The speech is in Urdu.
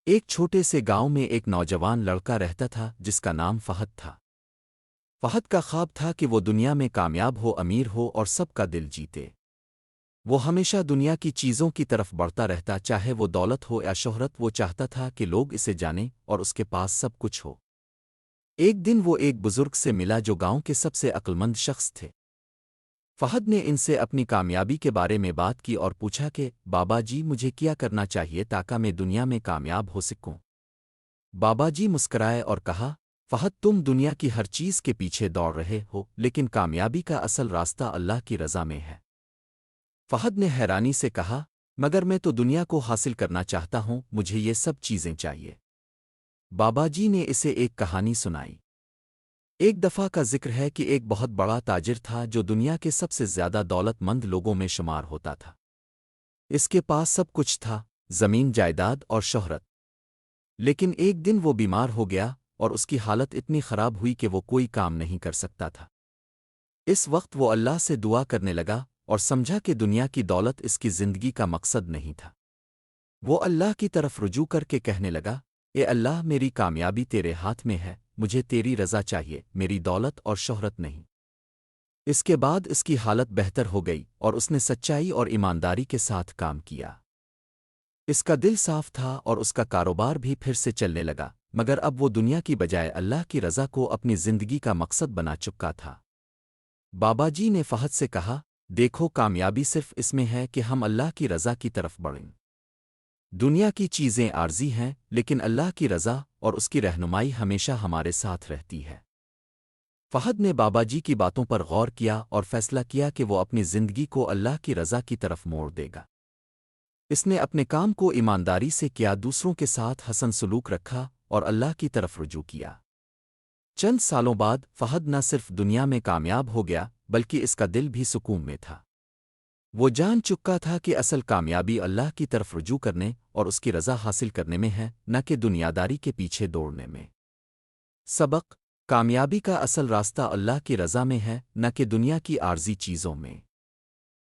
ایک چھوٹے سے گاؤں میں ایک نوجوان لڑکا رہتا تھا جس کا نام فہد تھا۔ فہد کا خواب تھا کہ وہ دنیا میں کامیاب ہو، امیر ہو اور سب کا دل جیتے۔ وہ ہمیشہ دنیا کی چیزوں کی طرف بڑھتا رہتا، چاہے وہ دولت ہو یا شہرت۔ وہ چاہتا تھا کہ لوگ اسے جانیں اور اس کے پاس سب کچھ ہو۔ ایک دن وہ ایک بزرگ سے ملا جو گاؤں کے سب سے عقلمند شخص تھے۔ فہد نے ان سے اپنی کامیابی کے بارے میں بات کی اور پوچھا کہ بابا جی، مجھے کیا کرنا چاہیے تاکہ میں دنیا میں کامیاب ہو سکوں؟ بابا جی مسکرائے اور کہا، فہد، تم دنیا کی ہر چیز کے پیچھے دوڑ رہے ہو، لیکن کامیابی کا اصل راستہ اللہ کی رضا میں ہے۔ فہد نے حیرانی سے کہا، مگر میں تو دنیا کو حاصل کرنا چاہتا ہوں، مجھے یہ سب چیزیں چاہیے۔ بابا جی نے اسے ایک کہانی سنائی۔ ایک دفعہ کا ذکر ہے کہ ایک بہت بڑا تاجر تھا جو دنیا کے سب سے زیادہ دولت مند لوگوں میں شمار ہوتا تھا۔ اس کے پاس سب کچھ تھا، زمین، جائیداد اور شہرت۔ لیکن ایک دن وہ بیمار ہو گیا اور اس کی حالت اتنی خراب ہوئی کہ وہ کوئی کام نہیں کر سکتا تھا۔ اس وقت وہ اللہ سے دعا کرنے لگا اور سمجھا کہ دنیا کی دولت اس کی زندگی کا مقصد نہیں تھا۔ وہ اللہ کی طرف رجوع کر کے کہنے لگا، اے اللہ، میری کامیابی تیرے ہاتھ میں ہے، مجھے تیری رضا چاہیے، میری دولت اور شہرت نہیں۔ اس کے بعد اس کی حالت بہتر ہو گئی اور اس نے سچائی اور ایمانداری کے ساتھ کام کیا۔ اس کا دل صاف تھا اور اس کا کاروبار بھی پھر سے چلنے لگا، مگر اب وہ دنیا کی بجائے اللہ کی رضا کو اپنی زندگی کا مقصد بنا چکا تھا۔ بابا جی نے فہد سے کہا، دیکھو، کامیابی صرف اس میں ہے کہ ہم اللہ کی رضا کی طرف بڑھیں۔ دنیا کی چیزیں عارضی ہیں، لیکن اللہ کی رضا اور اس کی رہنمائی ہمیشہ ہمارے ساتھ رہتی ہے۔ فہد نے بابا جی کی باتوں پر غور کیا اور فیصلہ کیا کہ وہ اپنی زندگی کو اللہ کی رضا کی طرف موڑ دے گا۔ اس نے اپنے کام کو ایمانداری سے کیا، دوسروں کے ساتھ حسن سلوک رکھا اور اللہ کی طرف رجوع کیا۔ چند سالوں بعد فہد نہ صرف دنیا میں کامیاب ہو گیا بلکہ اس کا دل بھی سکون میں تھا۔ وہ جان چکا تھا کہ اصل کامیابی اللہ کی طرف رجوع کرنے اور اس کی رضا حاصل کرنے میں ہے، نہ کہ دنیاداری کے پیچھے دوڑنے میں۔ سبق: کامیابی کا اصل راستہ اللہ کی رضا میں ہے، نہ کہ دنیا کی عارضی چیزوں میں۔